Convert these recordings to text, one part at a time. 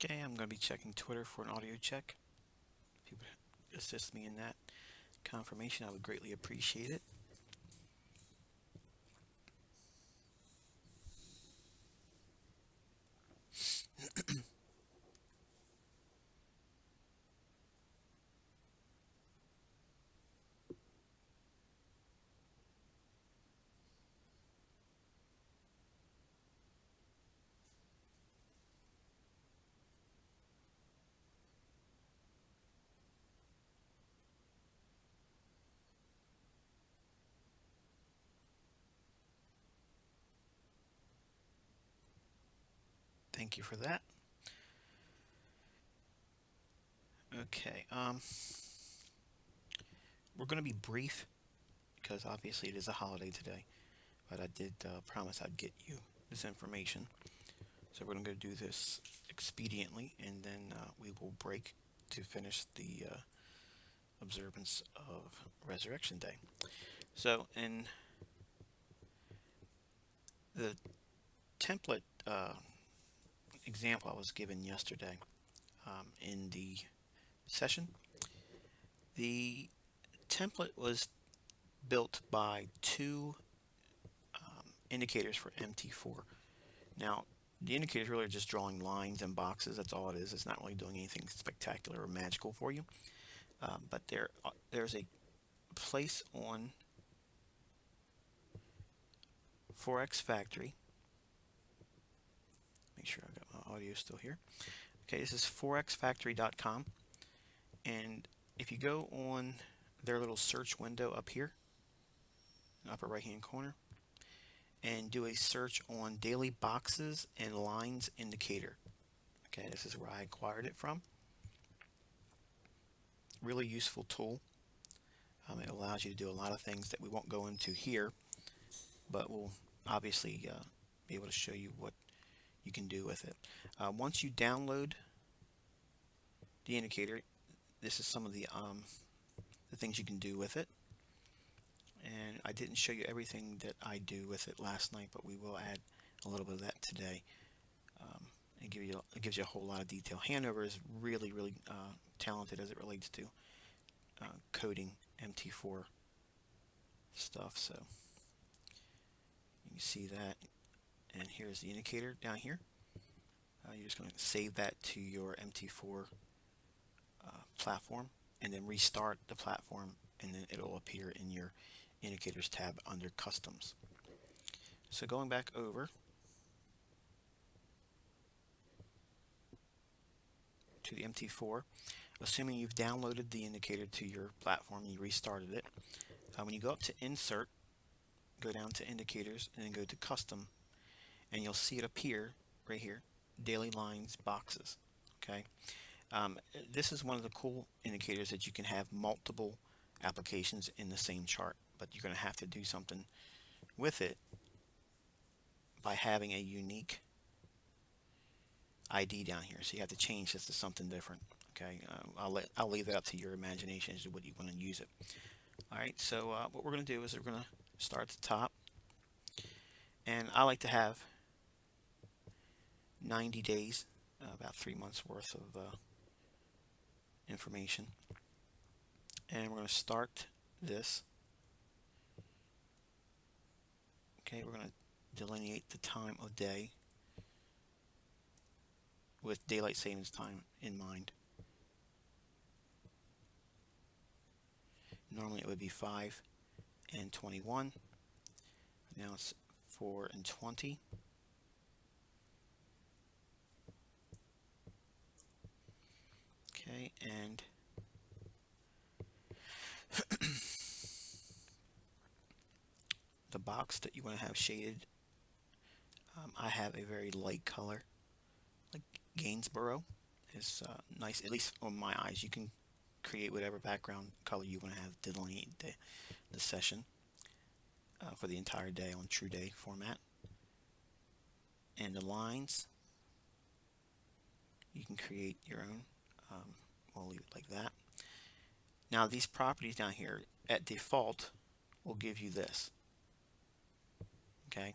Okay, I'm going to be checking Twitter for an audio check. If you would assist me in that confirmation, I would greatly appreciate it. Thank you for that. Okay, we're going to be brief because obviously it is a holiday today, but I did promise I'd get you this information. So we're going to do this expediently, and then we will break to finish the observance of Resurrection Day. So in the template example I was given yesterday in the session, the template was built by two indicators for MT4. Now, the indicators really are just drawing lines and boxes. That's all it is. It's not really doing anything spectacular or magical for you. But there's a place on Forex Factory. Make sure I've got my audio still here. Okay, this is forexfactory.com. And if you go on their little search window up here, in the upper right hand corner, and do a search on daily boxes and lines indicator. Okay, this is where I acquired it from. Really useful tool. It allows you to do a lot of things that we won't go into here, but we'll obviously be able to show you what you can do with it. Once you download the indicator, this is some of the things you can do with it. And I didn't show you everything that I do with it last night, but we will add a little bit of that today. It gives you a whole lot of detail. Hanover is really talented as it relates to coding MT4 stuff. So you can see that, and here's the indicator down here. You're just going to save that to your MT4 platform, and then restart the platform, and then it'll appear in your indicators tab under customs. So going back over to the MT4, assuming you've downloaded the indicator to your platform and you restarted it, when you go up to insert, go down to indicators and then go to custom, and you'll see it appear right here, daily lines boxes. Okay, this is one of the cool indicators that you can have multiple applications in the same chart, but you're going to have to do something with it by having a unique ID down here. So you have to change this to something different. Okay, I'll leave that up to your imagination as to what you want to use it. All right, so what we're going to do is we're going to start at the top, and I like to have 90 days, about 3 months worth of information, and we're going to start this. Okay, we're going to delineate the time of day with daylight savings time in mind. Normally it would be 5 and 21. Now it's 4 and 20. Okay, and the box that you want to have shaded, I have a very light color, like Gainsborough is nice, at least on my eyes. You can create whatever background color you want to have to delineate the session for the entire day on True Day format. And the lines, you can create your own. We'll leave it like that. Now these properties down here at default will give you this. Okay,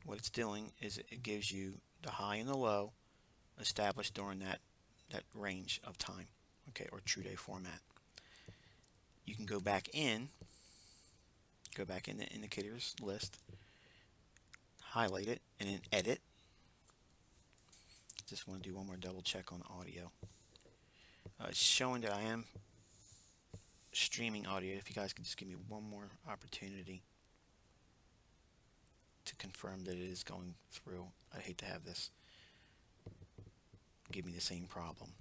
what it's doing is it gives you the high and the low established during that range of time, okay, or true day format. You can go back in the indicators list, highlight it, and then edit. Just want to do one more double check on the audio. It's showing that I am streaming audio. If you guys could just give me one more opportunity to confirm that it is going through. I'd hate to have this give me the same problem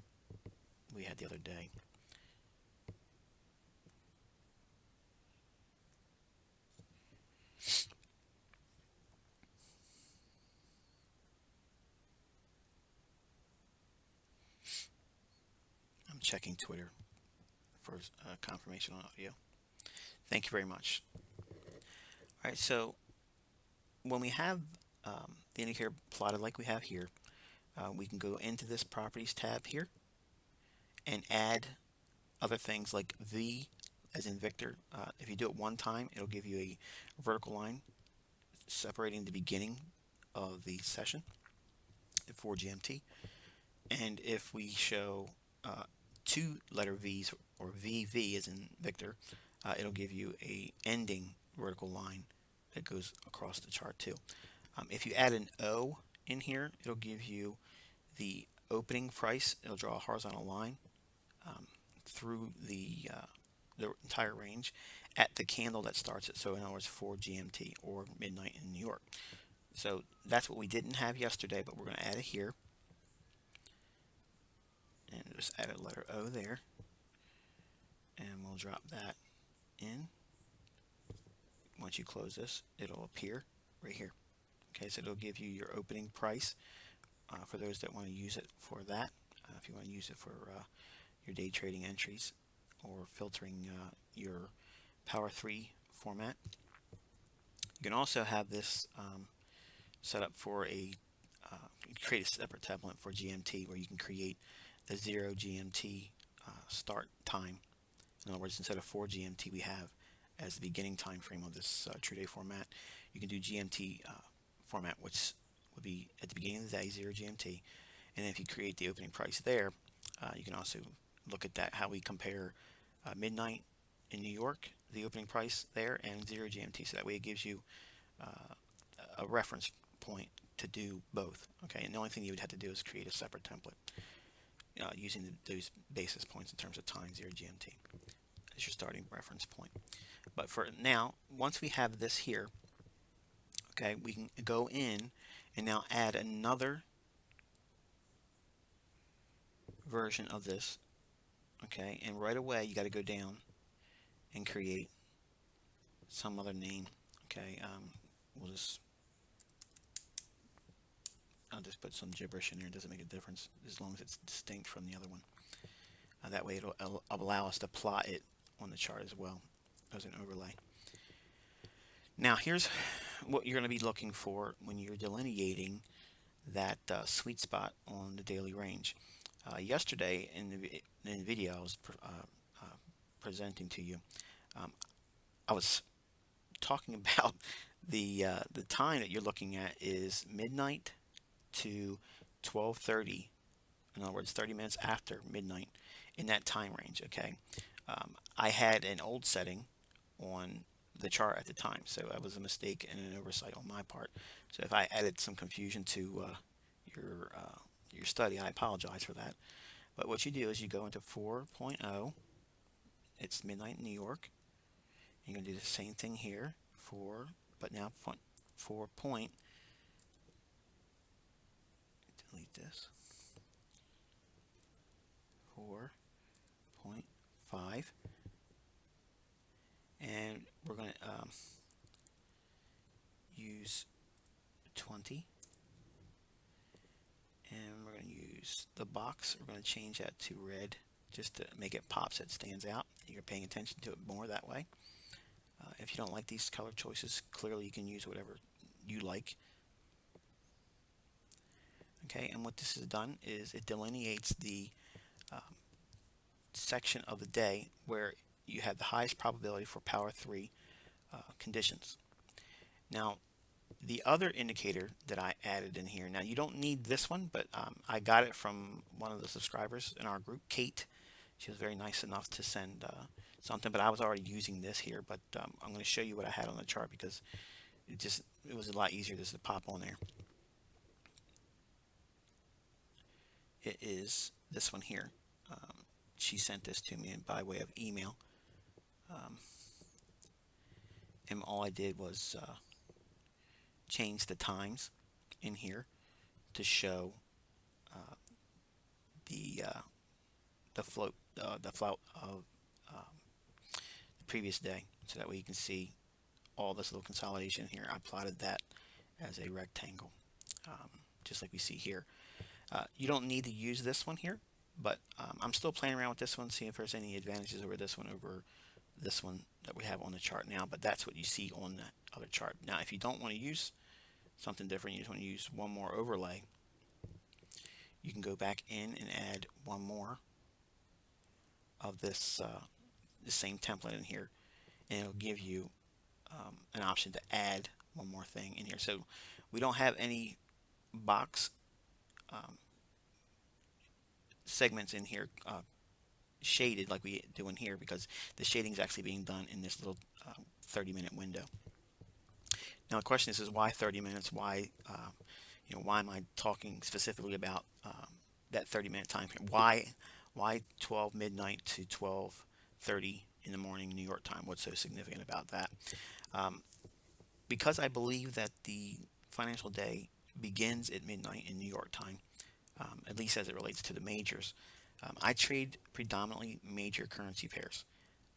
we had the other day. I'm checking Twitter for confirmation on audio. Thank you very much. All right, so when we have the indicator plotted like we have here, we can go into this properties tab here and add other things like V as in Victor. If you do it one time, it'll give you a vertical line separating the beginning of the session for GMT. And if we show two letter V's, or VV as in Victor, it'll give you a ending vertical line that goes across the chart too. If you add an O in here, it'll give you the opening price. It'll draw a horizontal line through the entire range at the candle that starts it. So in other words, for GMT or midnight in New York. So that's what we didn't have yesterday, but we're going to add it here. And just add a letter O there. And we'll drop that in. Once you close this, it'll appear right here. Okay, so it'll give you your opening price for those that want to use it for that. If you want to use it for your day trading entries or filtering your Power 3 format. You can also have this set up for create a separate template for GMT where you can create the 0 GMT start time. In other words, instead of 4 GMT we have as the beginning time frame of this true day format, you can do GMT format, which would be at the beginning of the day, 0 GMT. And if you create the opening price there, you can also look at that, how we compare midnight in New York, the opening price there, and 0 GMT. So that way it gives you a reference point to do both. Okay, and the only thing you would have to do is create a separate template using those basis points in terms of time, 0 GMT as your starting reference point. But for now, once we have this here, okay, we can go in and now add another version of this. Okay, and right away you got to go down and create some other name. Okay, I'll just put some gibberish in there. It doesn't make a difference as long as it's distinct from the other one. That way it'll allow us to plot it on the chart as well as an overlay. Now here's what you're going to be looking for when you're delineating that sweet spot on the daily range. Yesterday in the video I was presenting to you, I was talking about the time that you're looking at is midnight to 12:30. In other words, 30 minutes after midnight in that time range. Okay, I had an old setting on the chart at the time, so that was a mistake and an oversight on my part. So if I added some confusion to your study, I apologize for that. But what you do is you go into 4.0. It's midnight in New York. You're going to do the same thing here but now 4 point. Delete this. 4.5. And we're going to use 20. And we're going to use the box. We're going to change that to red just to make it pop so it stands out. You're paying attention to it more that way. If you don't like these color choices, clearly you can use whatever you like. Okay, and what this has done is it delineates the section of the day where you have the highest probability for Power 3 conditions. Now, The other indicator that I added in here, now you don't need this one, but I got it from one of the subscribers in our group, Kate. She was very nice enough to send something, but I was already using this here. But I'm going to show you what I had on the chart because it was a lot easier just to pop on there. It is this one here. She sent this to me by way of email, and all I did was change the times in here to show the the float of the previous day, so that way you can see all this little consolidation here. I plotted that as a rectangle, just like we see here. You don't need to use this one here, but I'm still playing around with this one, seeing if there's any advantages over this one that we have on the chart now. But that's what you see on the other chart. Now, if you don't want to use something different, you just want to use one more overlay, you can go back in and add one more of this the same template in here, and it'll give you an option to add one more thing in here. So we don't have any box segments in here shaded like we do in here, because the shading is actually being done in this little 30-minute window. Now the question is why 30 minutes? Why why am I talking specifically about that 30-minute time frame? Why 12 midnight to 12:30 in the morning New York time? What's so significant about that? Because I believe that the financial day begins at midnight in New York time, at least as it relates to the majors. I trade predominantly major currency pairs.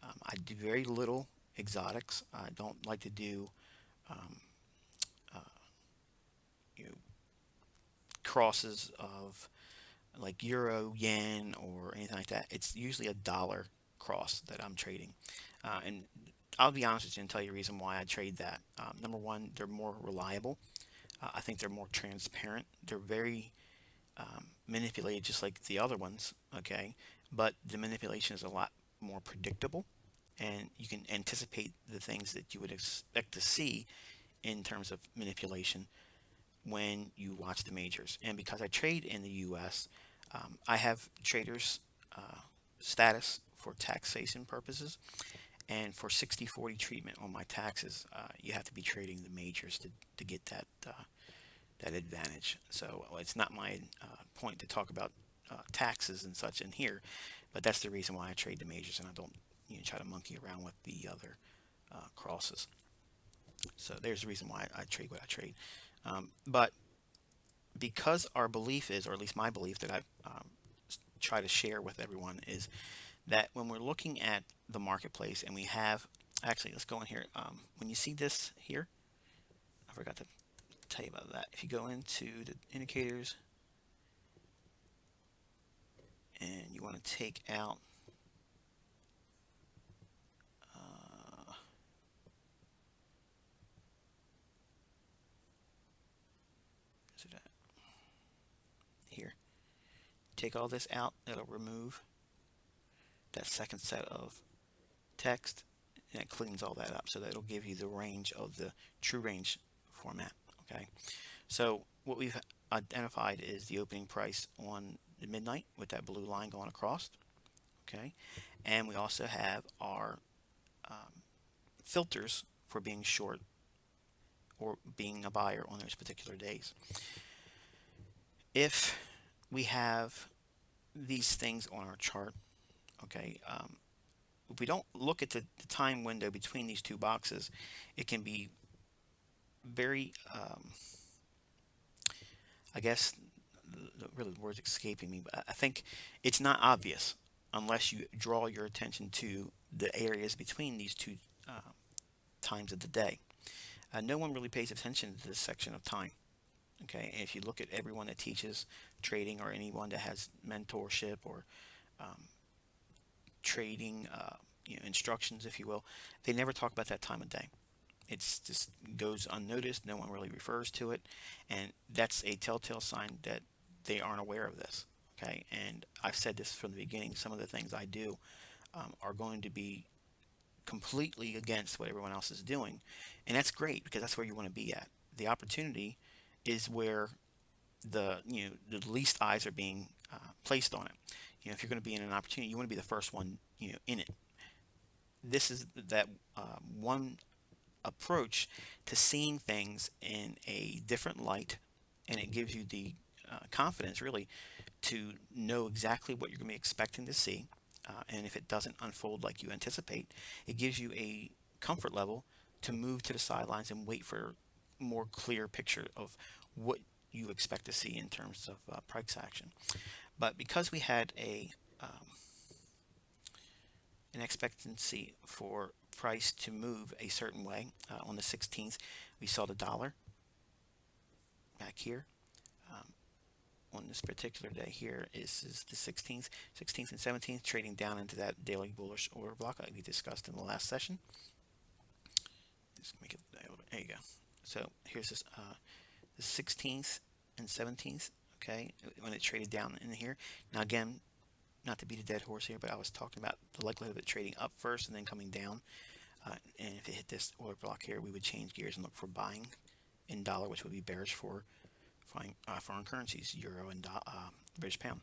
I do very little exotics. I don't like to do you know, crosses of like euro, yen, or anything like that. It's usually a dollar cross that I'm trading. And I'll be honest with you and tell you the reason why I trade that. Number one, they're more reliable. I think they're more transparent. They're very manipulated just like the other ones, okay? But the manipulation is a lot more predictable, and you can anticipate the things that you would expect to see in terms of manipulation when you watch the majors. And because I trade in the US, I have traders status for taxation purposes, and for 60/40 treatment on my taxes, you have to be trading the majors to get that that advantage. So it's not my point to talk about taxes and such in here, but that's the reason why I trade the majors, and I don't try to monkey around with the other crosses. So there's the reason why I trade what I trade. But because our belief is, or at least my belief that I try to share with everyone, is that when we're looking at the marketplace and we have, actually, let's go in here. When you see this here, I forgot to tell you about that. If you go into the indicators and you want to take out is it here, take all this out, it'll remove that second set of text, and it cleans all that up so that it'll give you the range of the true range format. Okay, so what we've identified is the opening price on the midnight with that blue line going across. Okay, and we also have our filters for being short or being a buyer on those particular days. If we have these things on our chart, okay, if we don't look at the time window between these two boxes, it can be very, I guess, really the word's escaping me, but I think it's not obvious unless you draw your attention to the areas between these two times of the day. No one really pays attention to this section of time. Okay, and if you look at everyone that teaches trading, or anyone that has mentorship or trading instructions, if you will, they never talk about that time of day. It's just goes unnoticed. No one really refers to it, and that's a telltale sign that they aren't aware of this. Okay, and I've said this from the beginning. Some of the things I do are going to be completely against what everyone else is doing, and that's great because that's where you want to be at. the opportunity is where the least eyes are being placed on it. If you're going to be in an opportunity, you want to be the first one in it. This is that one approach to seeing things in a different light, and it gives you the confidence really to know exactly what you're going to be expecting to see. And if it doesn't unfold like you anticipate, it gives you a comfort level to move to the sidelines and wait for more clear picture of what you expect to see in terms of price action. But because we had an expectancy for price to move a certain way, on the 16th, we saw the dollar back here. On this particular day here is the 16th and 17th, trading down into that daily bullish order block like we discussed in the last session. Just make it, there you go. So here's this the 16th and 17th, okay, when it traded down in here. Now again, not to beat a dead horse here, but I was talking about the likelihood of it trading up first and then coming down. And if it hit this order block here, we would change gears and look for buying in dollar, which would be bearish for foreign currencies, euro and British pound.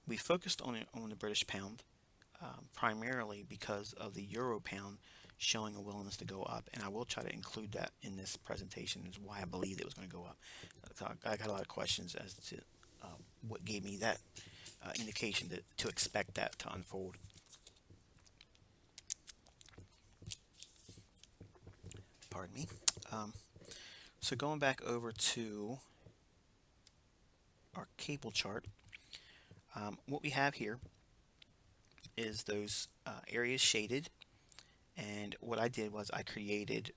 We focused on the British pound primarily because of the euro pound showing a willingness to go up, and I will try to include that in this presentation as why I believe it was going to go up. So I got a lot of questions as to what gave me that indication to expect that to unfold. Pardon me. So going back over to our cable chart, what we have here is those areas shaded, and what I did was I created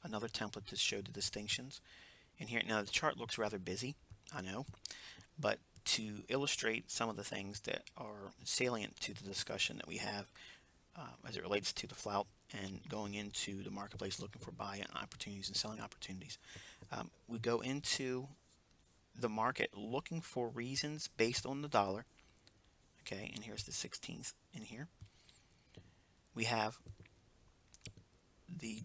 another template to show the distinctions in here. Now the chart looks rather busy, I know, but to illustrate some of the things that are salient to the discussion that we have as it relates to the flout and going into the marketplace looking for buying opportunities and selling opportunities, we go into the market looking for reasons based on the dollar. Okay, and here's the 16th in here. We have the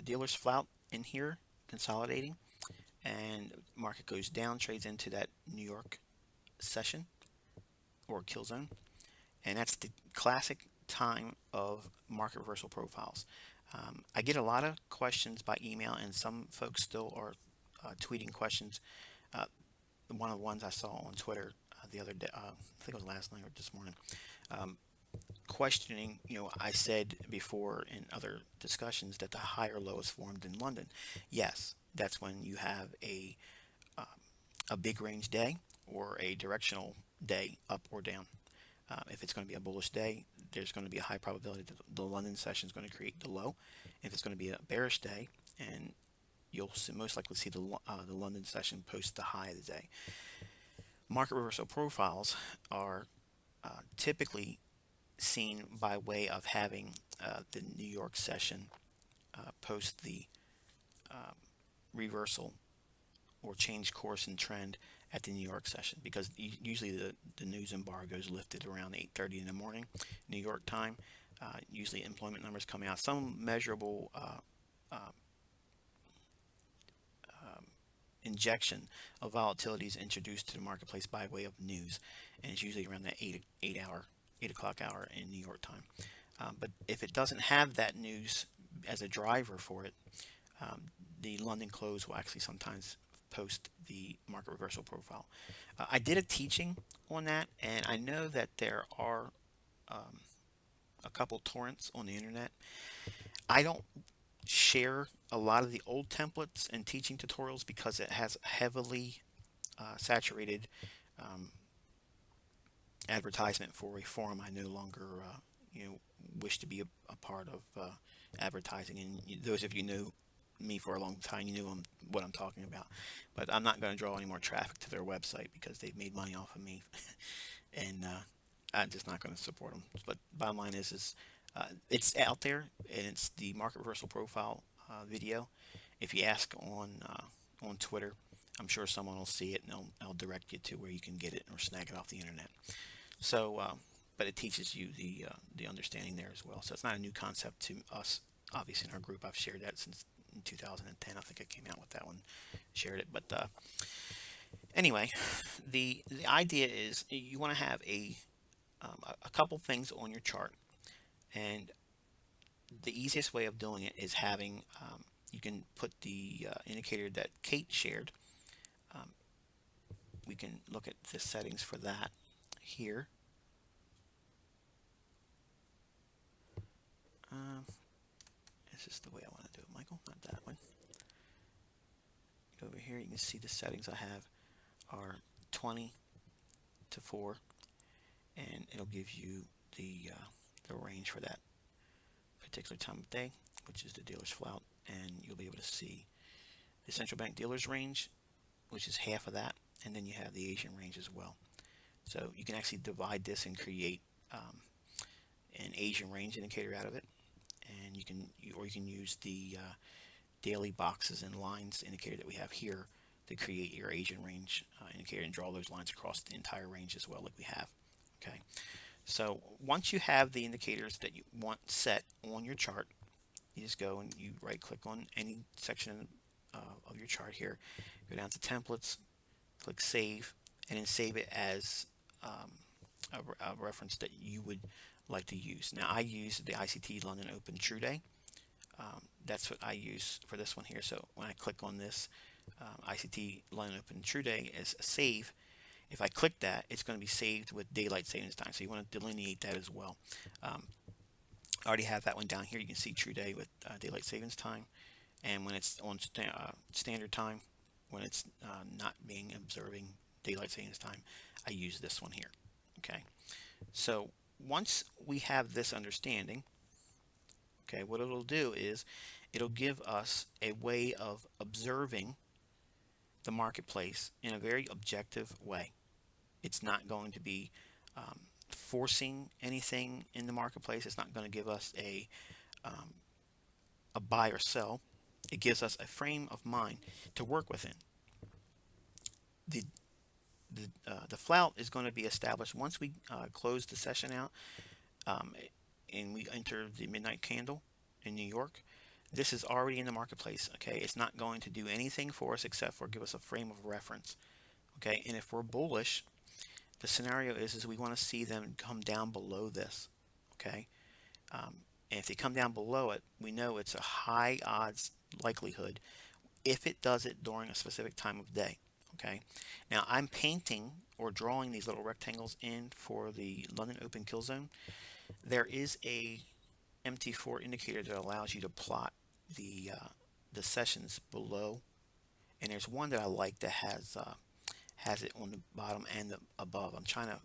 dealer's flout in here consolidating, and market goes down, trades into that New York session or kill zone, and that's the classic time of market reversal profiles. I get a lot of questions by email, and some folks still are tweeting questions. One of the ones I saw on Twitter the other day, I think it was last night or this morning, questioning, I said before in other discussions that the higher low is formed in London. Yes, that's when you have a big range day or a directional day up or down. If it's going to be a bullish day, there's going to be a high probability that the London session is going to create the low. If it's going to be a bearish day, and you'll most likely see the London session post the high of the day. Market reversal profiles are typically seen by way of having the New York session post the reversal or change course and trend at the New York session, because usually the news embargo is lifted around 8:30 in the morning New York time. Usually employment numbers coming out, some measurable injection of volatility is introduced to the marketplace by way of news, and it's usually around that 8 o'clock hour in New York time. But if it doesn't have that news as a driver for it, the London close will actually sometimes post the market reversal profile. I did a teaching on that, and I know that there are a couple torrents on the internet. I don't share a lot of the old templates and teaching tutorials because it has heavily saturated advertisement for a forum I no longer wish to be a part of advertising. And those of you know me for a long time, you know what I'm talking about. But I'm not going to draw any more traffic to their website because they've made money off of me, and I'm just not going to support them. But bottom line is it's out there, and it's the market reversal profile video. If you ask on Twitter, I'm sure someone will see it, and I'll direct you to where you can get it or snag it off the internet. So, but it teaches you the understanding there as well. So it's not a new concept to us. Obviously, in our group, I've shared that since in 2010. I think I came out with that one, shared it. But anyway, the idea is you want to have a couple things on your chart, and the easiest way of doing it is having you can put the indicator that Kate shared. We can look at the settings for that here. This is the way I want to do it, Michael, not that one. Over here, you can see the settings I have are 20 to 4, and it'll give you the range for that particular time of day, which is the dealer's flout, and you'll be able to see the central bank dealer's range, which is half of that, and then you have the Asian range as well. So you can actually divide this and create an Asian range indicator out of it, and you can use the daily boxes and lines indicator that we have here to create your Asian range indicator and draw those lines across the entire range as well, like we have. Okay, so once you have the indicators that you want set on your chart, you just go and you right click on any section of your chart here, go down to templates, click save, and then save it as a reference that you would like to use. Now I use the ICT London Open True Day. That's what I use for this one here. So when I click on this ICT London Open True Day as a save, if I click that, it's going to be saved with daylight savings time. So you want to delineate that as well. I already have that one down here. You can see True Day with daylight savings time, and when it's on standard time, when it's not being observing daylight savings time, I use this one here. Okay, so once we have this understanding, okay, what it'll do is it'll give us a way of observing the marketplace in a very objective way. It's not going to be forcing anything in the marketplace. It's not going to give us a buy or sell. It gives us a frame of mind to work within. The flout is going to be established once we close the session out and we enter the midnight candle in New York. This is already in the marketplace. Okay, it's not going to do anything for us except for give us a frame of reference. Okay, and if we're bullish, the scenario is we want to see them come down below this. Okay, and if they come down below it, we know it's a high odds likelihood if it does it during a specific time of day. Okay, now I'm painting or drawing these little rectangles in for the London Open Kill Zone. There is a MT4 indicator that allows you to plot the sessions below, and there's one that I like that has it on the bottom and the above. I'm trying to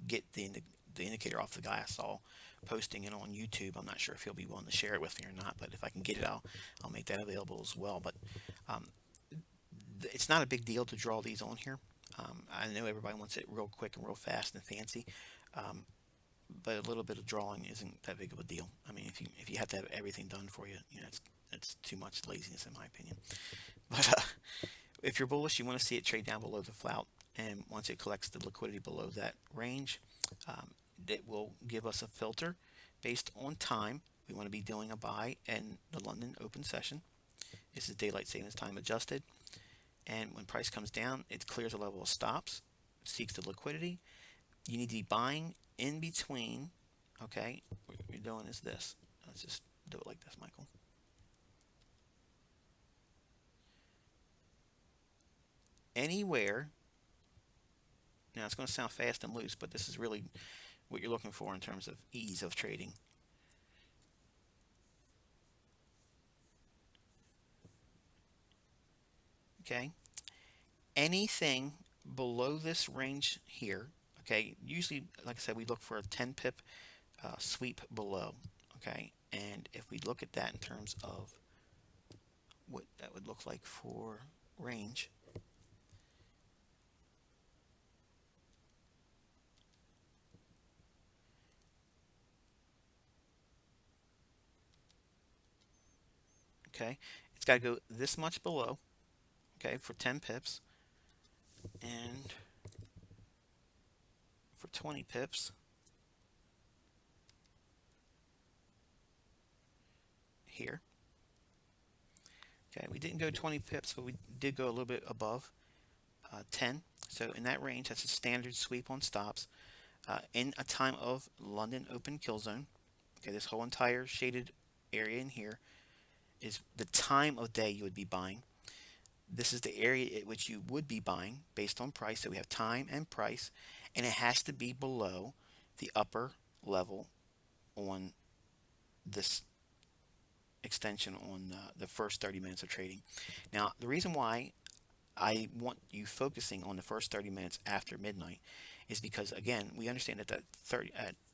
get the indicator off the guy I saw posting it on YouTube. I'm not sure if he'll be willing to share it with me or not, but if I can get it, I'll make that available as well. But it's not a big deal to draw these on here. I know everybody wants it real quick and real fast and fancy, but a little bit of drawing isn't that big of a deal. I mean, if you have to have everything done for you, it's too much laziness in my opinion. But if you're bullish, you want to see it trade down below the flout, and once it collects the liquidity below that range, that will give us a filter based on time. We want to be doing a buy in the London Open session. This is daylight savings time adjusted, and when price comes down, it clears a level of stops, seeks the liquidity. You need to be buying in between. Okay, what you're doing is this. Let's just do it like this, Michael. Anywhere. Now it's going to sound fast and loose, but this is really what you're looking for in terms of ease of trading. Okay, anything below this range here, okay, usually, like I said, we look for a 10 pip sweep below. Okay, and if we look at that in terms of what that would look like for range, okay, it's got to go this much below, okay, for 10 pips, and for 20 pips here, Okay, we didn't go 20 pips, but we did go a little bit above 10. So in that range, that's a standard sweep on stops in a time of London open kill zone. Okay, this whole entire shaded area in here is the time of day you would be buying. This is the area at which you would be buying based on price. So we have time and price, and it has to be below the upper level on this extension on the first 30 minutes of trading. Now, the reason why I want you focusing on the first 30 minutes after midnight is because, again, we understand that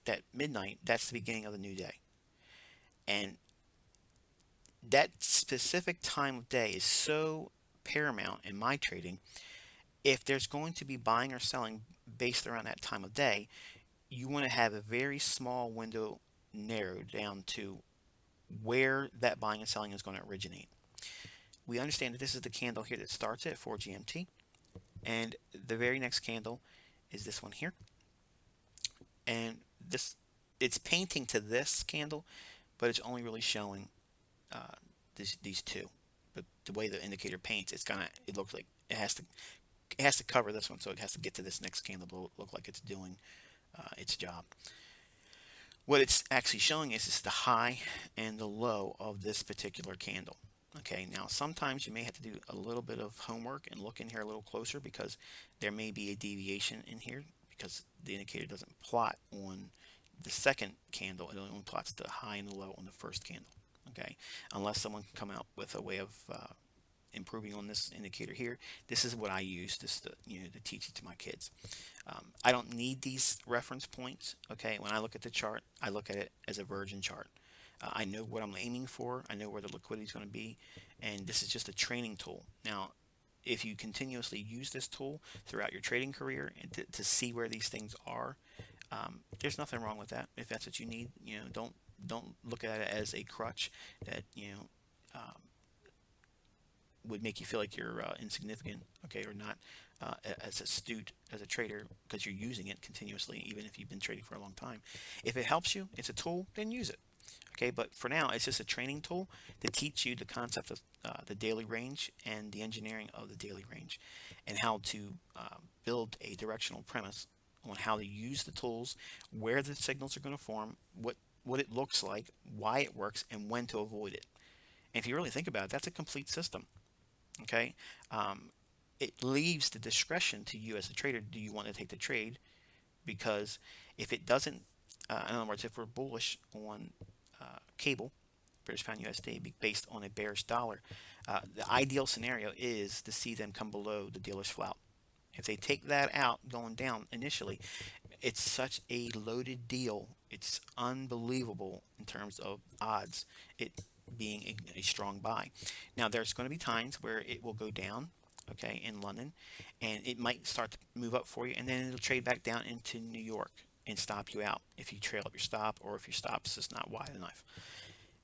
that midnight, that's the beginning of the new day. And that specific time of day is so paramount in my trading. If there's going to be buying or selling based around that time of day, you want to have a very small window narrowed down to where that buying and selling is going to originate. We understand that this is the candle here that starts at 4 GMT, and the very next candle is this one here. And this, it's painting to this candle, but it's only really showing these two. But the way the indicator paints, it looks like it has to cover this one, so it has to get to this next candle to look like it's doing its job. What it's actually showing is the high and the low of this particular candle. Okay, now sometimes you may have to do a little bit of homework and look in here a little closer because there may be a deviation in here because the indicator doesn't plot on the second candle. It only plots the high and the low on the first candle. Okay, unless someone can come out with a way of improving on this indicator here. This is what I use to teach it to my kids. I don't need these reference points. Okay, when I look at the chart, I look at it as a virgin chart. I know what I'm aiming for. I know where the liquidity is going to be, and this is just a training tool. Now, if you continuously use this tool throughout your trading career and to see where these things are, there's nothing wrong with that. If that's what you need, don't look at it as a crutch that would make you feel like you're insignificant, okay, or not as astute as a trader because you're using it continuously, even if you've been trading for a long time. If it helps you, it's a tool, then use it. Okay, but for now, it's just a training tool to teach you the concept of the daily range and the engineering of the daily range and how to build a directional premise on how to use the tools, where the signals are going to form, what it looks like, why it works, and when to avoid it. And if you really think about it, that's a complete system. Okay, it leaves the discretion to you as a trader. Do you want to take the trade? Because if it doesn't, in other words, if we're bullish on cable, British pound USD, based on a bearish dollar, the ideal scenario is to see them come below the dealer's flout. If they take that out going down initially, it's such a loaded deal. It's unbelievable in terms of odds. It being a strong buy. Now there's going to be times where it will go down, okay, in London, and it might start to move up for you, and then it'll trade back down into New York and stop you out if you trail up your stop or if your stop is just not wide enough.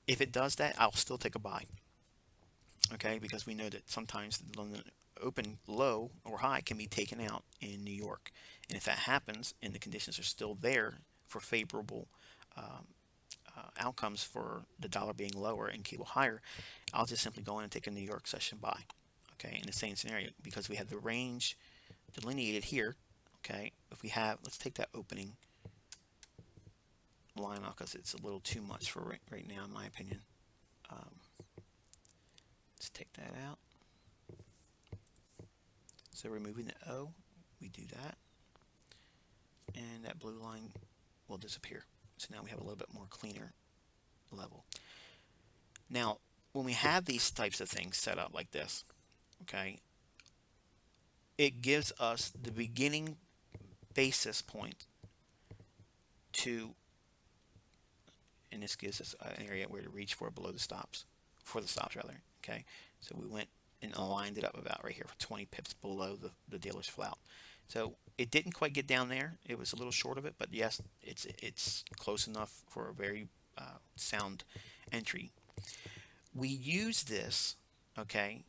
If it does that, I'll still take a buy, okay, because we know that sometimes the London open low or high can be taken out in New York, and if that happens and the conditions are still there for favorable outcomes for the dollar being lower and cable higher, I'll just simply go in and take a New York session buy. Okay, in the same scenario, because we have the range delineated here. Okay, if we have, let's take that opening line off because it's a little too much for right now, in my opinion. Let's take that out. So removing the O, we do that, and that blue line will disappear. So now we have a little bit more cleaner level. Now, when we have these types of things set up like this, okay, it gives us the beginning basis point to, and this gives us an area where to reach for below the stops, for the stops rather, okay. So we went and aligned it up about right here for 20 pips below the dealer's flout. So it didn't quite get down there. It was a little short of it, but yes, it's close enough for a very sound entry. We use this, okay,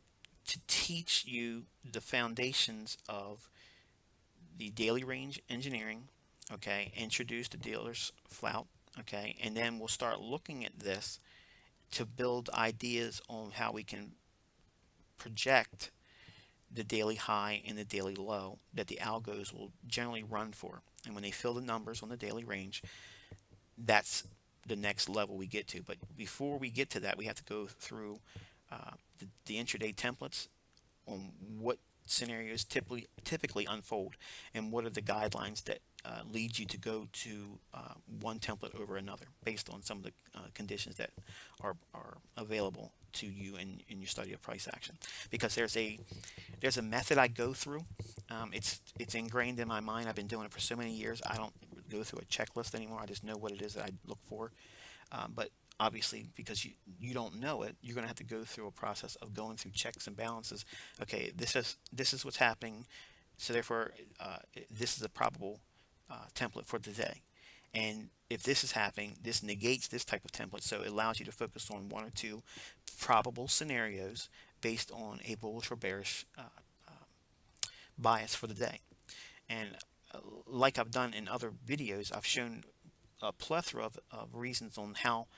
to teach you the foundations of the daily range engineering, okay, introduce the dealer's flout, okay, and then we'll start looking at this to build ideas on how we can project the daily high and the daily low that the algos will generally run for. And when they fill the numbers on the daily range, that's the next level we get to. But before we get to that, we have to go through the intraday templates on what scenarios typically unfold and what are the guidelines that lead you to go to one template over another based on some of the conditions that are available to you in your study of price action. Because there's a method I go through. It's ingrained in my mind. I've been doing it for so many years. I don't go through a checklist anymore. I just know what it is that I look for. But obviously, because you don't know it, you're going to have to go through a process of going through checks and balances. Okay, this is what's happening, so therefore this is a probable template for the day. And if this is happening, this negates this type of template, so it allows you to focus on one or two probable scenarios based on a bullish or bearish bias for the day. And like I've done in other videos, I've shown a plethora of reasons on how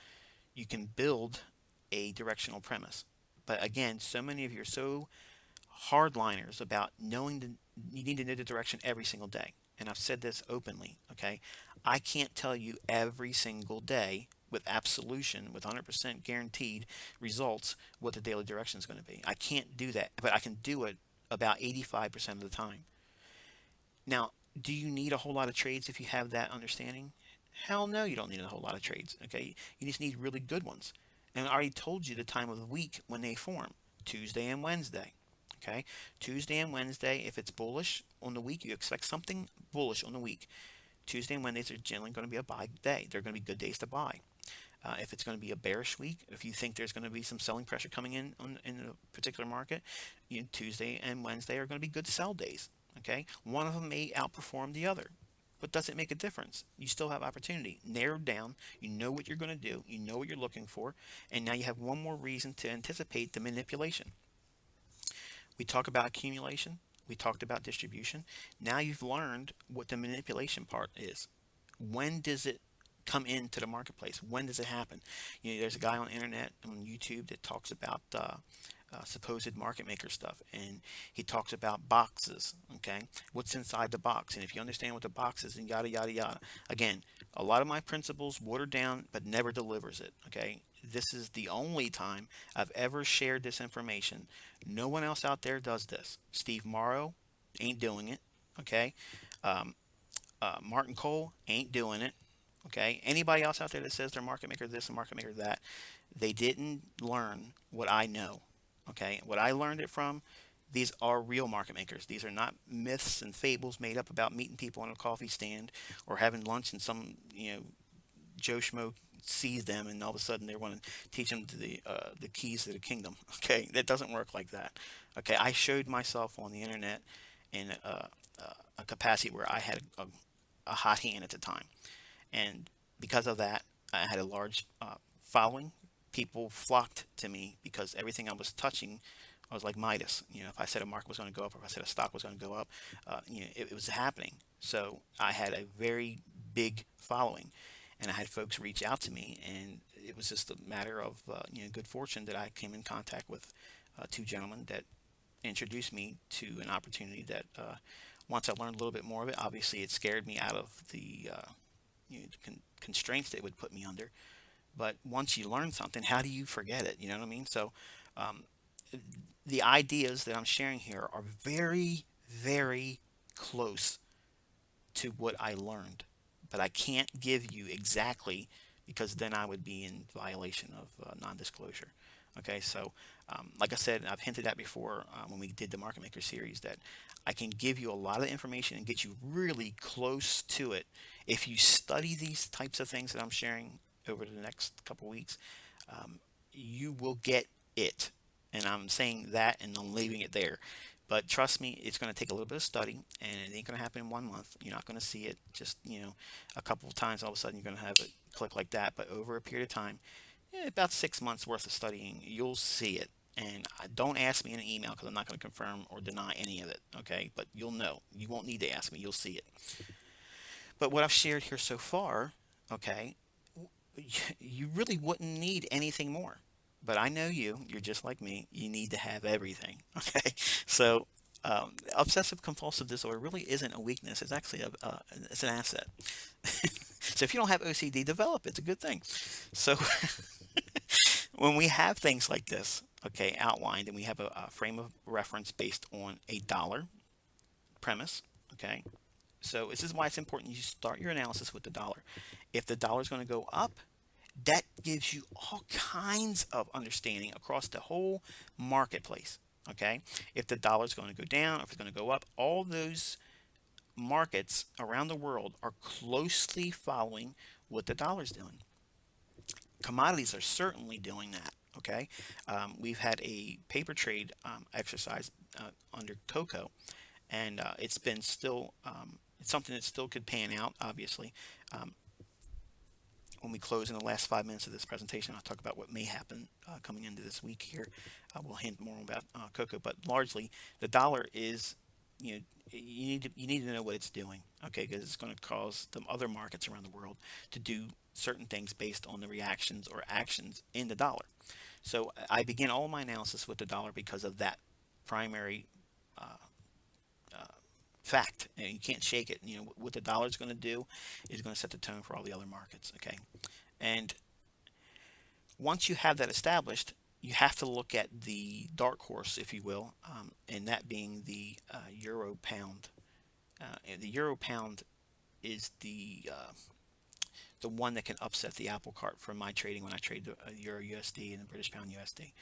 you can build a directional premise. But again, so many of you are so hardliners about you need to know the direction every single day. And I've said this openly, okay? I can't tell you every single day with absolution, with 100% guaranteed results, what the daily direction is going to be. I can't do that, but I can do it about 85% of the time. Now, do you need a whole lot of trades if you have that understanding? Hell no, you don't need a whole lot of trades, okay? You just need really good ones. And I already told you the time of the week when they form, Tuesday and Wednesday, okay? Tuesday and Wednesday, if it's bullish on the week, you expect something bullish on the week. Tuesday and Wednesdays are generally going to be a buy day. They're going to be good days to buy. If it's going to be a bearish week, if you think there's going to be some selling pressure coming in a particular market, Tuesday and Wednesday are going to be good sell days. Okay, one of them may outperform the other, but does it make a difference? You still have opportunity. Narrowed down, you know what you're going to do, you know what you're looking for, and now you have one more reason to anticipate the manipulation. We talk about accumulation, we talked about distribution. Now you've learned what the manipulation part is. When does it come into the marketplace? When does it happen? There's a guy on the internet, on YouTube, that talks about supposed market maker stuff, and he talks about boxes. Okay, what's inside the box, and if you understand what the box is, and yada yada yada. Again, a lot of my principles watered down, but never delivers it. Okay, this is the only time I've ever shared this information. No one else out there does this. Steve Morrow ain't doing it. Okay, Martin Cole ain't doing it. Okay, anybody else out there that says they're market maker this and market maker that, they didn't learn what I know. Okay, what I learned it from, these are real market makers. These are not myths and fables made up about meeting people on a coffee stand or having lunch and some Joe Schmo sees them and all of a sudden they want to teach them the keys to the kingdom. Okay, that doesn't work like that. Okay, I showed myself on the internet in a capacity where I had a hot hand at the time, and because of that, I had a large following. People flocked to me because everything I was touching, I was like Midas. If I said a market was going to go up, or if I said a stock was going to go up, it was happening. So I had a very big following, and I had folks reach out to me, and it was just a matter of good fortune that I came in contact with two gentlemen that introduced me to an opportunity that once I learned a little bit more of it, obviously it scared me out of the constraints they would put me under. But once you learn something, how do you forget it? You know what I mean? So um, the ideas that I'm sharing here are very, very close to what I learned, but I can't give you exactly, because then I would be in violation of non-disclosure. Okay, so like I said, I've hinted at before when we did the Market Maker series, that I can give you a lot of information and get you really close to it if you study these types of things that I'm sharing over the next couple weeks. You will get it, and I'm saying that and I'm leaving it there. But trust me, it's going to take a little bit of study, and it ain't going to happen in 1 month. You're not going to see it just a couple of times. All of a sudden, you're going to have it click like that. But over a period of time, about 6 months worth of studying, you'll see it. And don't ask me in an email, because I'm not going to confirm or deny any of it. Okay, but you'll know. You won't need to ask me. You'll see it. But what I've shared here so far, okay, you really wouldn't need anything more. but I know you're just like me. You need to have everything. Okay. So obsessive compulsive disorder really isn't a weakness. It's actually it's an asset. So if you don't have OCD, develop it. It's a good thing. So when we have things like this, okay, outlined, and we have a frame of reference based on a dollar premise, okay. So this is why it's important you start your analysis with the dollar. If the dollar is going to go up, that gives you all kinds of understanding across the whole marketplace. Okay, if the dollar is going to go down, if it's going to go up, all those markets around the world are closely following what the dollar is doing. Commodities are certainly doing that. Okay, we've had a paper trade exercise under cocoa, and it's been still it's something that still could pan out. Obviously, um, when we close in the last 5 minutes of this presentation, I'll talk about what may happen coming into this week here. We'll hint more about cocoa, but largely the dollar is, you know, you need to know what it's doing, okay? Because it's going to cause the other markets around the world to do certain things based on the reactions or actions in the dollar. So I begin all my analysis with the dollar because of that primary uh, uh, fact. And you can't shake it. You know what the dollar is going to do is going to set the tone for all the other markets. Okay, and once you have that established, you have to look at the dark horse, if you will, and that being the euro pound. And the euro pound is the one that can upset the apple cart for my trading when I trade the euro USD and the British pound USD.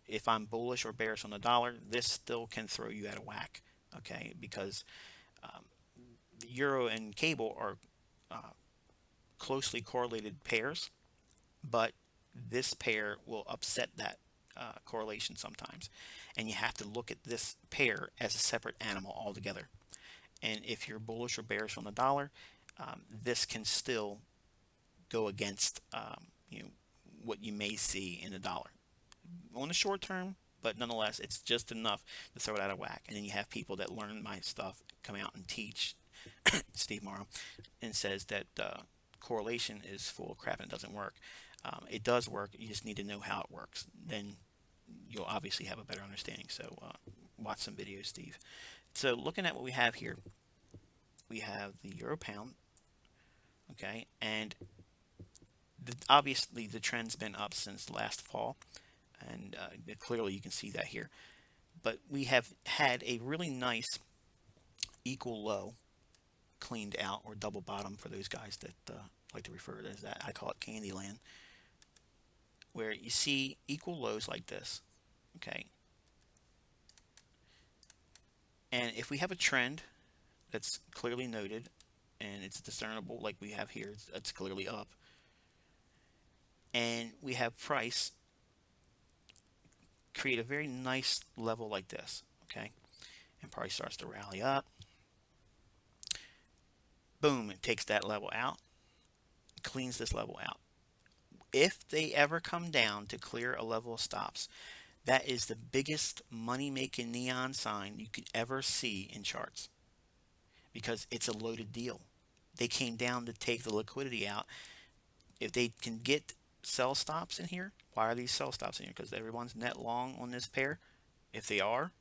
If I'm bullish or bearish on the dollar, this still can throw you out of whack. Okay, because um, the euro and cable are uh, closely correlated pairs, but this pair will upset that correlation sometimes. And you have to look at this pair as a separate animal altogether. And if you're bullish or bearish on the dollar, this can still go against what you may see in the dollar on the short term, but nonetheless, it's just enough to throw it out of whack. And then you have people that learn my stuff come out and teach Steve Morrow and says that correlation is full of crap and it doesn't work. It does work. You just need to know how it works. Then you'll obviously have a better understanding. So watch some videos, Steve. So looking at what we have here, we have the euro pound, okay, and obviously the trend's been up since last fall, and clearly you can see that here. But we have had a really nice equal low cleaned out, or double bottom for those guys that like to refer to it as that. I call it Candyland, where you see equal lows like this, okay? And if we have a trend that's clearly noted and it's discernible like we have here, it's clearly up, and we have price create a very nice level like this, okay? And price starts to rally up. Boom, it takes that level out, cleans this level out. If they ever come down to clear a level of stops, that is the biggest money-making neon sign you could ever see in charts, because it's a loaded deal. They came down to take the liquidity out. If they can get sell stops in here, why are these sell stops in here? Because everyone's net long on this pair. If they are,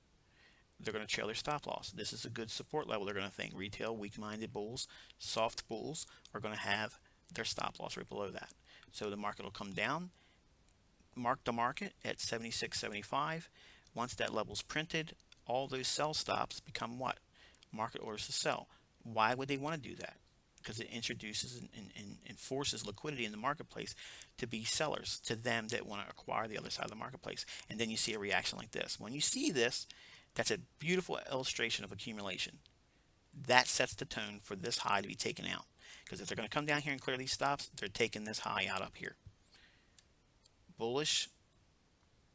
they're going to trail their stop loss. This is a good support level. They're going to think retail, weak-minded bulls, soft bulls are going to have their stop loss right below that. So the market will come down, mark the market at 76.75. Once that level's printed, all those sell stops become what? Market orders to sell. Why would they want to do that? Because it introduces and forces liquidity in the marketplace to be sellers, to them that want to acquire the other side of the marketplace. And then you see a reaction like this. When you see this, that's a beautiful illustration of accumulation. That sets the tone for this high to be taken out. Because if they're going to come down here and clear these stops, they're taking this high out up here. Bullish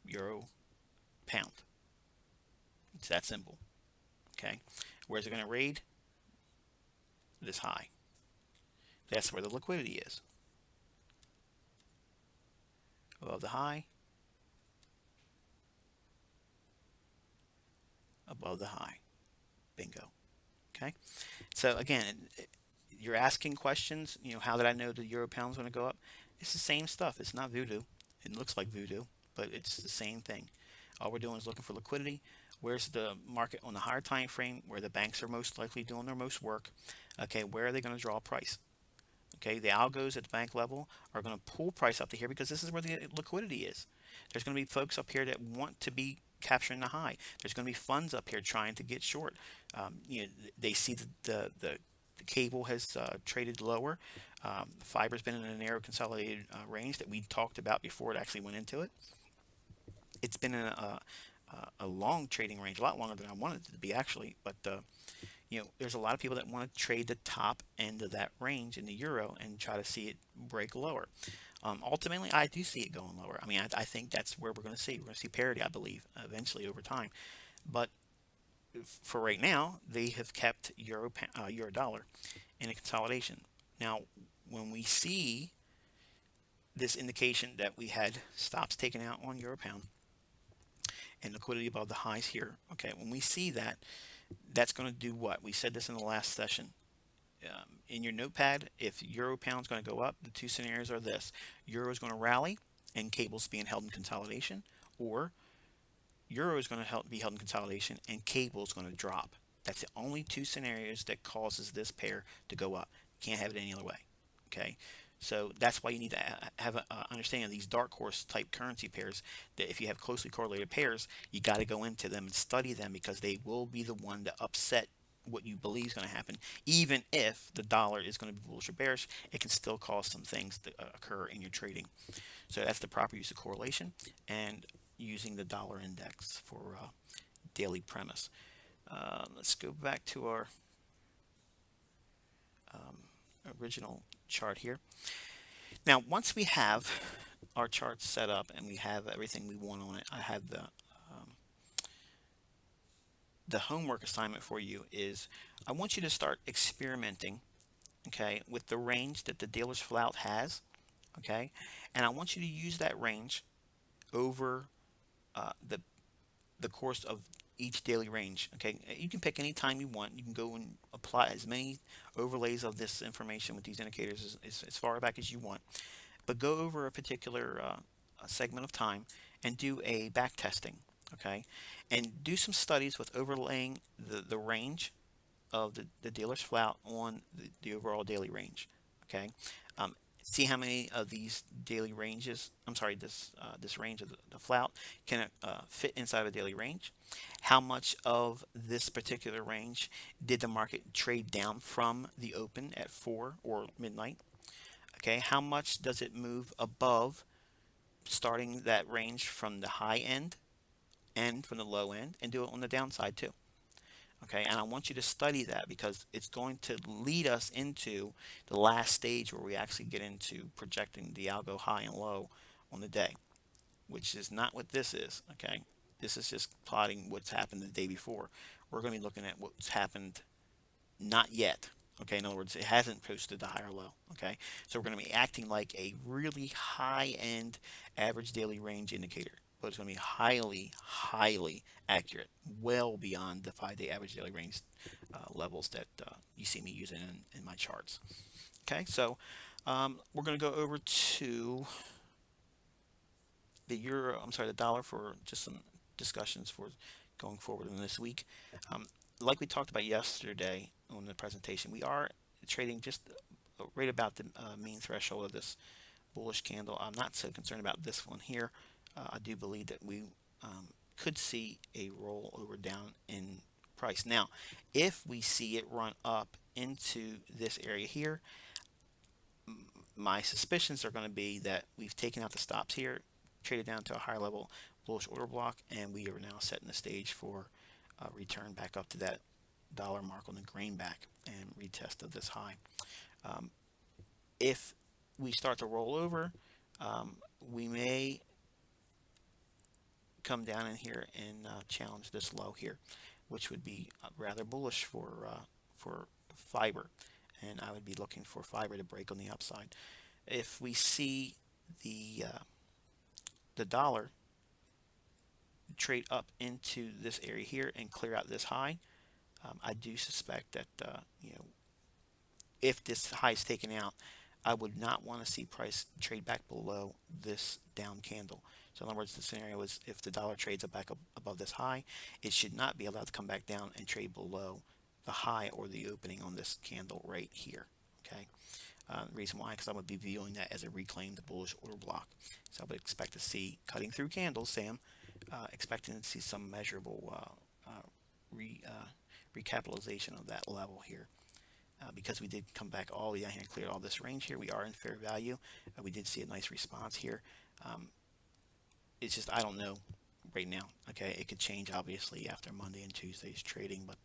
euro pound. It's that simple. Okay. Where's it going to raid? This high. That's where the liquidity is. Above the high. Above the high. Bingo. Okay. So again, you're asking questions. You know, how did I know the euro pound is going to go up? It's the same stuff. It's not voodoo. It looks like voodoo, but it's the same thing. All we're doing is looking for liquidity. Where's the market on the higher time frame, where the banks are most likely doing their most work? Okay, where are they going to draw a price? Okay, the algos at the bank level are going to pull price up to here because this is where the liquidity is. There's going to be folks up here that want to be capturing the high. There's going to be funds up here trying to get short. They see the cable has traded lower. Fiber's been in a narrow consolidated range that we talked about before it actually went into it. It's been in a long trading range, a lot longer than I wanted it to be actually, but there's a lot of people that want to trade the top end of that range in the euro and try to see it break lower. Ultimately, I do see it going lower. I mean, I think that's where we're going to see. We're going to see parity, I believe, eventually over time. But for right now, they have kept euro dollar in a consolidation. Now, when we see this indication that we had stops taken out on euro pound and liquidity above the highs here, okay, when we see that, that's going to do what? We said this in the last session. In your notepad, if euro pound is going to go up, the two scenarios are this: euro is going to rally and cables being held in consolidation, or euro is going to be held in consolidation and cable is going to drop. That's the only two scenarios that causes this pair to go up. You can't have it any other way. Okay, so that's why you need to have an understanding of these dark horse type currency pairs. That if you have closely correlated pairs, you got to go into them and study them, because they will be the one to upset what you believe is going to happen. Even if the dollar is going to be bullish or bearish, it can still cause some things to occur in your trading. So that's the proper use of correlation and using the dollar index for daily premise. Let's go back to our original chart here. Now, once we have our chart set up and we have everything we want on it, I have the homework assignment for you is I want you to start experimenting, okay, with the range that the dealer's flout has, okay, and I want you to use that range over the course of each daily range. Okay, you can pick any time you want. You can go and apply as many overlays of this information with these indicators as far back as you want, but go over a particular segment of time and do a back testing. Okay, and do some studies with overlaying the range of the dealer's flout on the overall daily range. Okay, um, see how many of these daily ranges, I'm sorry, this range of the flout can fit inside of a daily range. How much of this particular range did the market trade down from the open at 4 or midnight? Okay, how much does it move above, starting that range from the high end and from the low end, and do it on the downside too? Okay, and I want you to study that, because it's going to lead us into the last stage where we actually get into projecting the algo high and low on the day, which is not what this is. Okay, this is just plotting what's happened the day before. We're going to be looking at what's happened not yet. Okay, in other words, it hasn't posted the high or low. Okay, so we're going to be acting like a really high-end average daily range indicator, but it's going to be highly, highly accurate, well beyond the 5-day average daily range levels that you see me using in my charts. Okay, so we're going to go over to the euro, I'm sorry, the dollar, for just some discussions for going forward in this week. Like we talked about yesterday on the presentation, we are trading just right about the mean threshold of this bullish candle. I'm not so concerned about this one here. I do believe that we could see a roll over down in price. Now, if we see it run up into this area here, my suspicions are going to be that we've taken out the stops here, traded down to a higher level bullish order block, and we are now setting the stage for a return back up to that dollar mark on the greenback and retest of this high. If we start to roll over, we may come down in here and challenge this low here, which would be rather bullish for fiber, and I would be looking for fiber to break on the upside. If we see the dollar trade up into this area here and clear out this high, I do suspect that if this high is taken out, I would not want to see price trade back below this down candle. So in other words, the scenario is if the dollar trades back up above this high, it should not be allowed to come back down and trade below the high or the opening on this candle right here. Okay. The reason why, because I would be viewing that as a reclaimed bullish order block. So I would expect to see cutting through candles, Sam, expecting to see some measurable recapitalization of that level here. Because we did come back all the way down here and cleared all this range here, we are in fair value. We did see a nice response here. It's just I don't know right now. Okay, it could change obviously after Monday and Tuesday's trading, but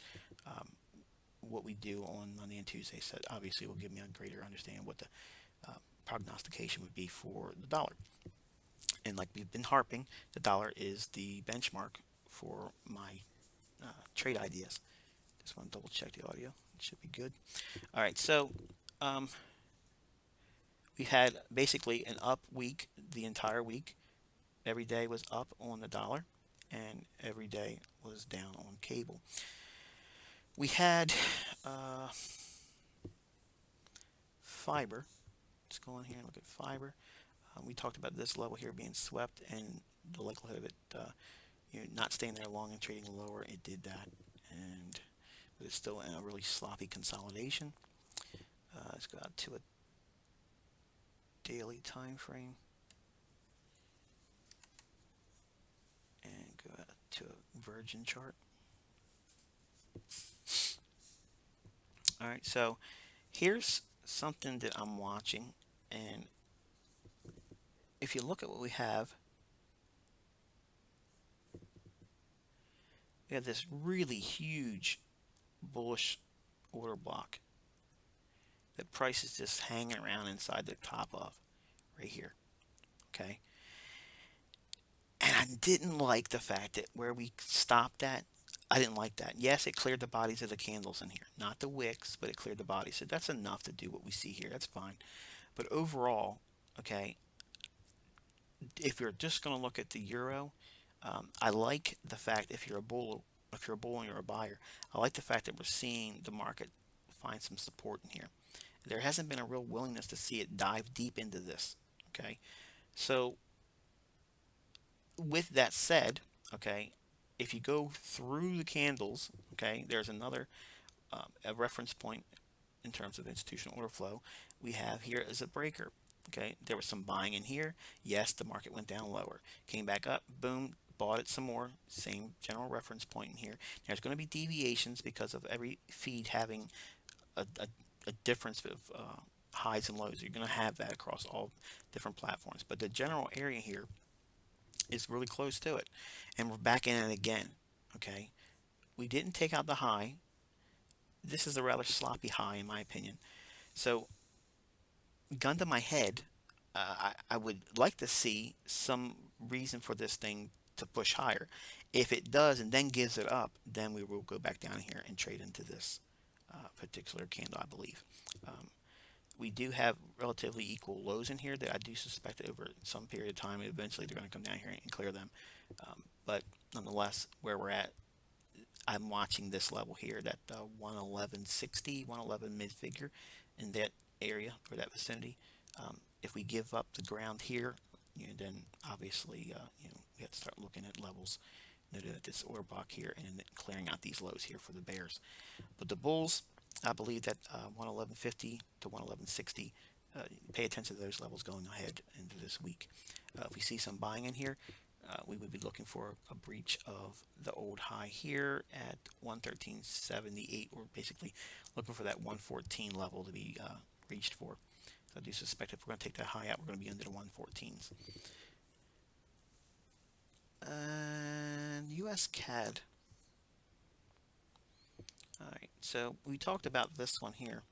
what we do on Monday and Tuesday said obviously will give me a greater understanding what the prognostication would be for the dollar. And like we've been harping, the dollar is the benchmark for my trade ideas. Just want to double check the audio. It should be good. All right, so we had basically an up week the entire week. Every day was up on the dollar, and every day was down on cable. We had fiber. Let's go in here and look at fiber. We talked about this level here being swept and the likelihood of it not staying there long and trading lower. It did that, and but it's still in a really sloppy consolidation. Let's go out to a daily time frame and go out to a Virgin chart. All right, so here's something that I'm watching, and if you look at what we have this really huge bullish order block that price is just hanging around inside the top of right here. Okay, and I didn't like the fact that where we stopped at, I didn't like that. Yes, it cleared the bodies of the candles in here, not the wicks, but it cleared the bodies. So that's enough to do what we see here. That's fine. But overall, okay, if you're just going to look at the euro, I like the fact if you're a bull and you're a buyer, I like the fact that we're seeing the market find some support in here. There hasn't been a real willingness to see it dive deep into this. Okay, so with that said, okay, if you go through the candles, okay, there's another a reference point in terms of institutional order flow. We have here as a breaker. Okay, there was some buying in here. Yes, the market went down lower, came back up, boom, bought it some more. Same general reference point in here. There's going to be deviations because of every feed having a difference of highs and lows. You're going to have that across all different platforms, but the general area here is really close to it, and we're back in it again. Okay, we didn't take out the high. This is a rather sloppy high in my opinion. So gun to my head, I would like to see some reason for this thing to push higher. If it does and then gives it up, then we will go back down here and trade into this particular candle, I believe. We do have relatively equal lows in here that I do suspect that over some period of time, eventually they're going to come down here and clear them. But nonetheless, where we're at, I'm watching this level here, that 111.60, 111 mid figure in that area or that vicinity. If we give up the ground here, then obviously we have to start looking at levels. At this order block here and clearing out these lows here for the bears. But the bulls, I believe that 111.50 to 111.60. Pay attention to those levels going ahead into this week. If we see some buying in here, we would be looking for a breach of the old high here at 113.78. We're basically looking for that 114 level to be reached for. So I do suspect if we're going to take that high out, we're going to be under the 114s. And US CAD. Alright, so we talked about this one here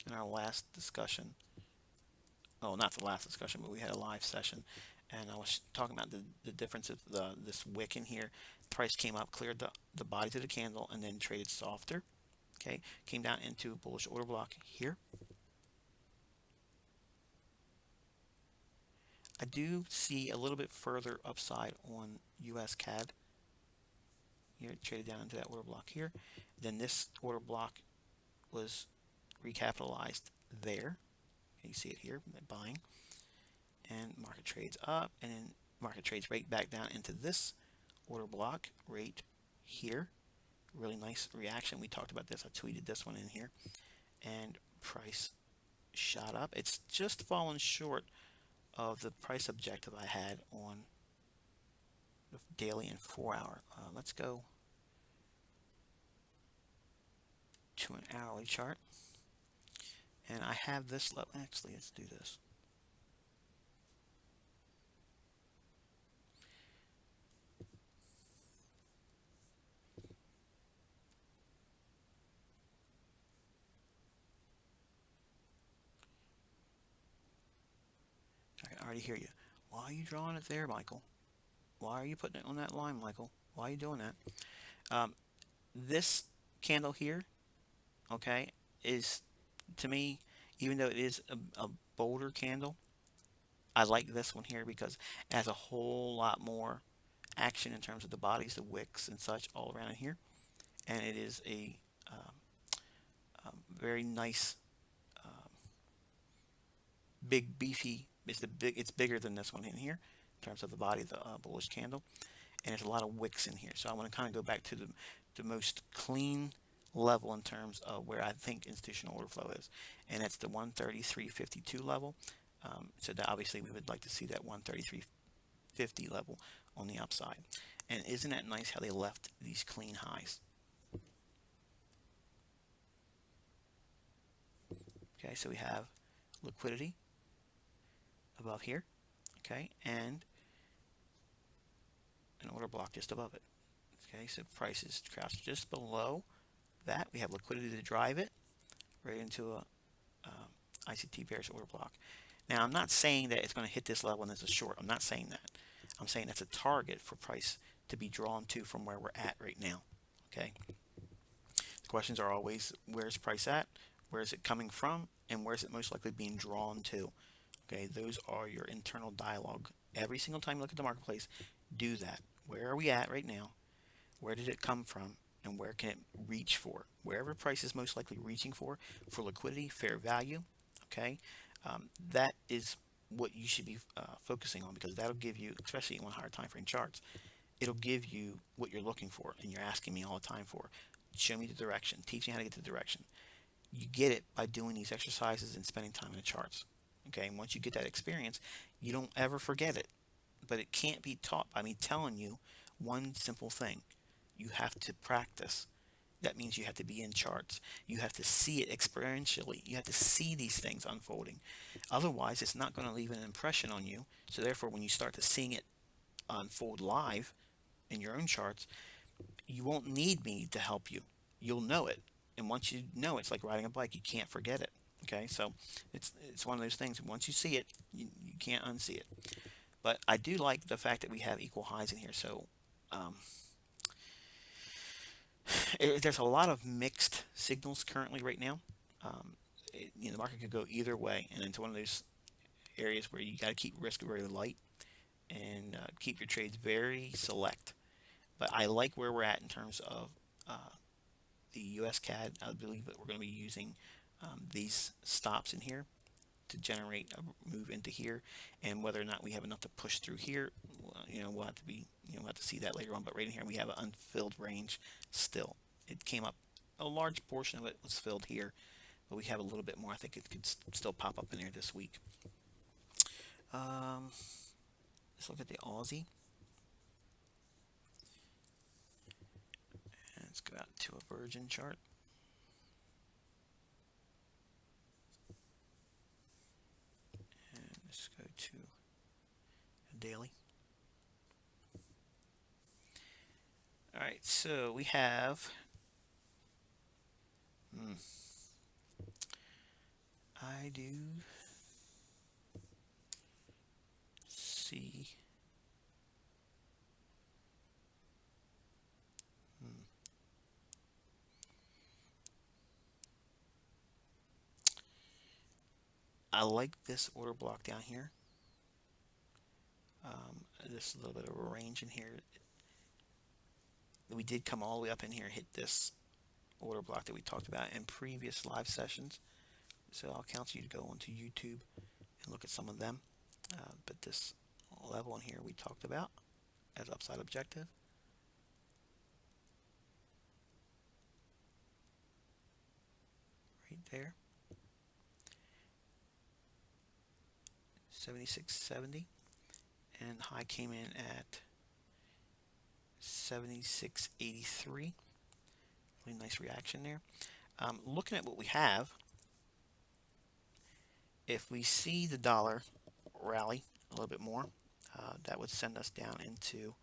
in our last discussion. Oh, not the last discussion, but we had a live session. And I was talking about the difference of this wick in here. Price came up, cleared the bodies of the candle, and then traded softer. Okay, came down into a bullish order block here. I do see a little bit further upside on US CAD. Here, traded down into that order block here. Then this order block was recapitalized there. You see it here, buying, and market trades up, and then market trades right back down into this order block right here. Really nice reaction. We talked about this. I tweeted this one in here, and price shot up. It's just fallen short of the price objective I had on the daily and 4-hour. Let's go to an hourly chart, and I have this level. Actually, let's do this. I can already hear you. Why are you drawing it there, Michael? Why are you putting it on that line, Michael? Why are you doing that? This candle here, okay, is, to me, even though it is a bolder candle, I like this one here because it has a whole lot more action in terms of the bodies, the wicks and such all around in here. And it is a very nice, big, beefy, it's bigger than this one in here in terms of the body of the bullish candle. And there's a lot of wicks in here. So I want to kind of go back to the most clean level in terms of where I think institutional order flow is. And that's the 133.52 level. So that obviously we would like to see that 133.50 level on the upside. And isn't that nice how they left these clean highs? Okay, so we have liquidity above here, okay, and an order block just above it. Okay, so price is crouched just below that. We have liquidity to drive it right into a ICT bearish order block. Now, I'm not saying that it's going to hit this level and it's a short. I'm not saying that. I'm saying that's a target for price to be drawn to from where we're at right now. Okay. The questions are always, where's price at? Where is it coming from? And where is it most likely being drawn to? Okay, those are your internal dialogue. Every single time you look at the marketplace, do that. Where are we at right now? Where did it come from? And where can it reach for? Wherever price is most likely reaching for liquidity, fair value, okay, that is what you should be focusing on, because that'll give you, especially on higher time frame charts, it'll give you what you're looking for and you're asking me all the time for. Show me the direction. Teach me how to get the direction. You get it by doing these exercises and spending time in the charts. Okay, and once you get that experience, you don't ever forget it. But it can't be taught by me telling you one simple thing. You have to practice. That means you have to be in charts. You have to see it experientially. You have to see these things unfolding. Otherwise, it's not going to leave an impression on you. So therefore, when you start to seeing it unfold live in your own charts, you won't need me to help you. You'll know it. And once you know it, it's like riding a bike. You can't forget it. Okay, so it's one of those things. Once you see it, you can't unsee it. But I do like the fact that we have equal highs in here. So there's a lot of mixed signals currently right now. The market could go either way, and into one of those areas where you got to keep risk very light and keep your trades very select. But I like where we're at in terms of the US CAD. I believe that we're going to be using these stops in here to generate a move into here, and whether or not we have enough to push through here, we'll have to be, we'll have to see that later on. But right in here we have an unfilled range still. It came up, a large portion of it was filled here, but we have a little bit more. I think it could still pop up in there this week. Let's look at the Aussie. And let's go out to a Virgin chart. And let's go to a daily. All right, so we have I do see I like this order block down here. This little bit of a range in here. We did come all the way up in here and hit this order block that we talked about in previous live sessions. So I'll counsel you to go onto YouTube and look at some of them. But this level in here we talked about as upside objective. Right there. 76.70, and high came in at 76.83. Really nice reaction there. Looking at what we have, if we see the dollar rally a little bit more, that would send us down into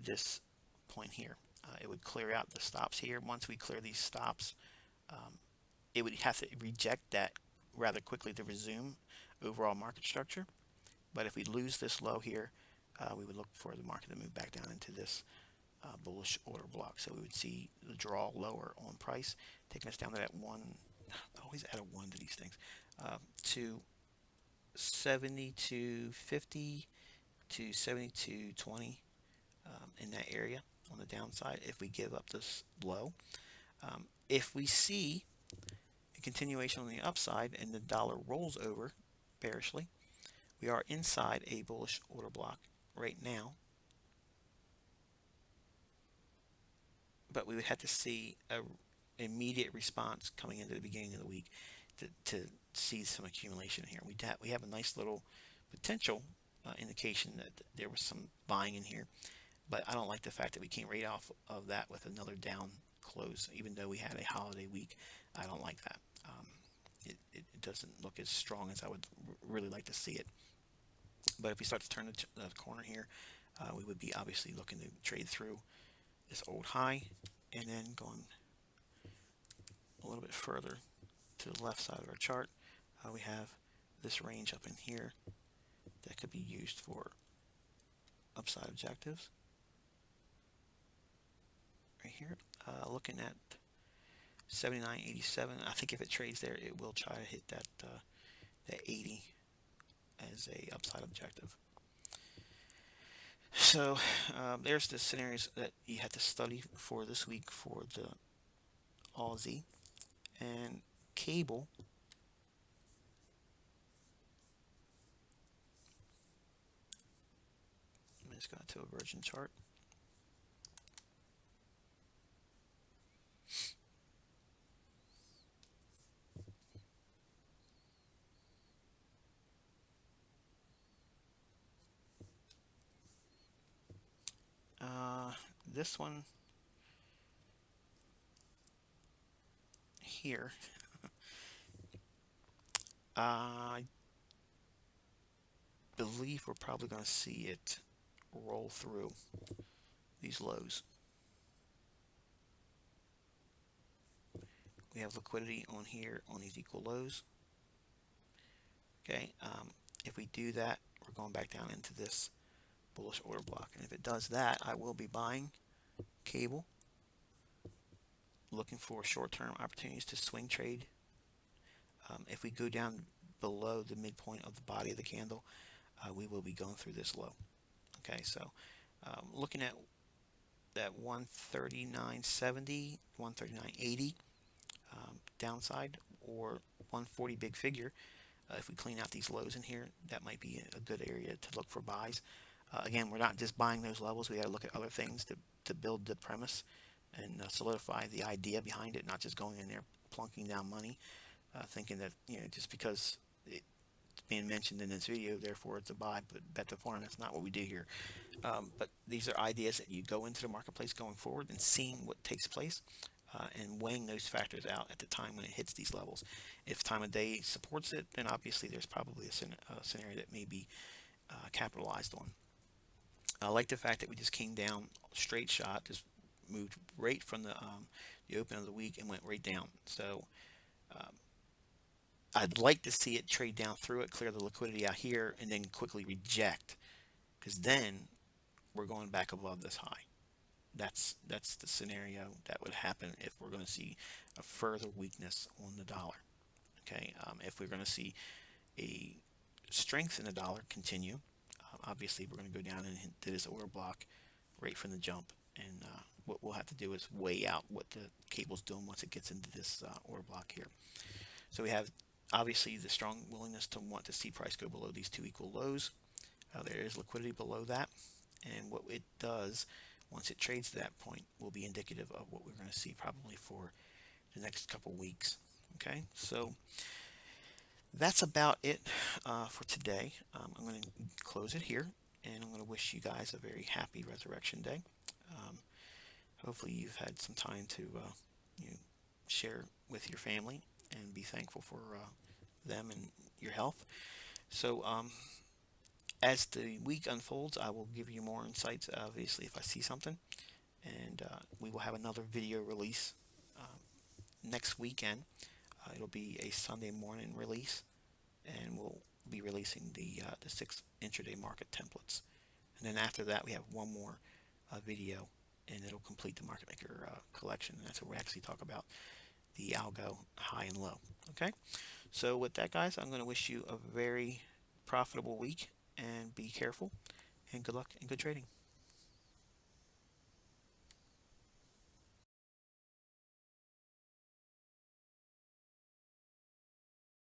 this point here. It would clear out the stops here. Once we clear these stops, it would have to reject that rather quickly to resume overall market structure. But if we lose this low here, we would look for the market to move back down into this bullish order block. So we would see the draw lower on price, taking us down to that one. Always add a one to these things. To 72.50 to 72.20 in that area on the downside if we give up this low. If we see a continuation on the upside and the dollar rolls over bearishly, we are inside a bullish order block right now, but we would have to see an immediate response coming into the beginning of the week to see some accumulation here. We have a nice little potential indication that there was some buying in here, but I don't like the fact that we came right off of that with another down close. Even though we had a holiday week, I don't like that. It doesn't look as strong as I would really like to see it. But if we start to turn the corner here, we would be obviously looking to trade through this old high and then going a little bit further to the left side of our chart. We have this range up in here that could be used for upside objectives. Right here, looking at 79.87. I think if it trades there, it will try to hit that 80 as a upside objective. So there's the scenarios that you have to study for this week for the Aussie and cable. Let's go to a Virgin chart. This one here, I believe we're probably going to see it roll through these lows. We have liquidity on here on these equal lows. Okay, if we do that, we're going back down into this bullish order block, and if it does that, I will be buying cable, looking for short-term opportunities to swing trade. If we go down below the midpoint of the body of the candle, we will be going through this low. Okay, so looking at that 139.70, 139.80 downside, or 140 big figure. If we clean out these lows in here, that might be a good area to look for buys. Again, we're not just buying those levels. We got to look at other things to build the premise and solidify the idea behind it, not just going in there plunking down money, thinking that just because it's being mentioned in this video, therefore it's a buy, but bet the farm. That's not what we do here. But these are ideas that you go into the marketplace going forward and seeing what takes place. And weighing those factors out at the time when it hits these levels. If time of day supports it, then obviously there's probably a scenario that may be capitalized on. I like the fact that we just came down straight shot, just moved right from the open of the week and went right down. So I'd like to see it trade down through it, clear the liquidity out here, and then quickly reject, because then we're going back above this high. That's the scenario that would happen if we're going to see a further weakness on the dollar. Okay, if we're going to see a strength in the dollar continue, obviously we're going to go down into this order block right from the jump, and what we'll have to do is weigh out what the cable's doing once it gets into this order block here. So we have obviously the strong willingness to want to see price go below these two equal lows. There is liquidity below that, and what it does once it trades to that point will be indicative of what we're going to see probably for the next couple weeks. Okay, so that's about it for today. I'm going to close it here, and I'm going to wish you guys a very happy Resurrection Day. Um, Hopefully you've had some time to you know, share with your family and be thankful for them and your health. So as the week unfolds, I will give you more insights, obviously, if I see something. And we will have another video release next weekend. It'll be a Sunday morning release, and we'll be releasing the 6 intraday market templates. And then after that, we have one more video, and it'll complete the market maker collection. And that's where we actually talk about the algo high and low. Okay, so with that, guys, I'm going to wish you a very profitable week, and be careful, and good luck and good trading.